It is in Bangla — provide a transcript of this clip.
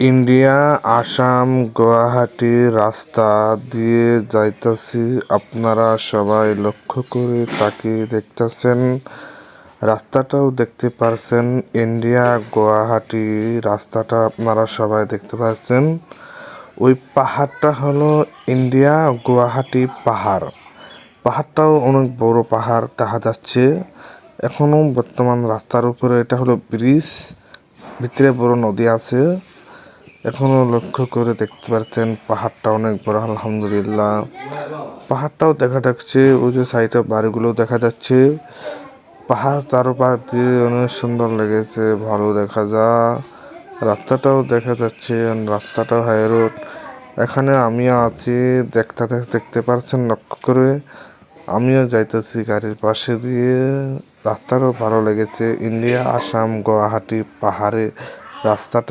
ইন্ডিয়া, আসাম, গুয়াহাটি রাস্তা দিয়ে যাইতাছি। আপনারা সবাই লক্ষ্য করে তাকিয়ে দেখতেছেন। রাস্তাটাও দেখতে পারছেন। ইন্ডিয়া গুয়াহাটি রাস্তাটা আপনারা সবাই দেখতে পাচ্ছেন। ওই পাহাড়টা হলো ইন্ডিয়া গুয়াহাটি পাহাড়। পাহাড়টাও অনেক বড় পাহাড় দেখা যাচ্ছে। এখনো বর্তমান রাস্তার উপরে এটা হলো ব্রিজ। ভিতরে বড় নদী আছে। এখনো লক্ষ্য করে দেখতে পাচ্ছেন পাহাড়টা অনেক বড়। আলহামদুলিল্লাহ, পাহাড়টাও দেখা যাচ্ছে। ওই যে সাইডে বাড়িগুলো দেখা যাচ্ছে। পাহাড় চারপাশ দিয়ে অনেক সুন্দর লেগেছে, ভালো দেখা যায়। রাস্তাটাও দেখা যাচ্ছে, রাস্তাটা হাই রোড। এখানে আমিও আছি, দেখতে পারছেন লক্ষ্য করে। আমিও যাইতেছি গাড়ির পাশে দিয়ে। রাস্তাটাও ভালো লেগেছে। ইন্ডিয়া, আসাম, গুয়াহাটি পাহাড়ে রাস্তাটা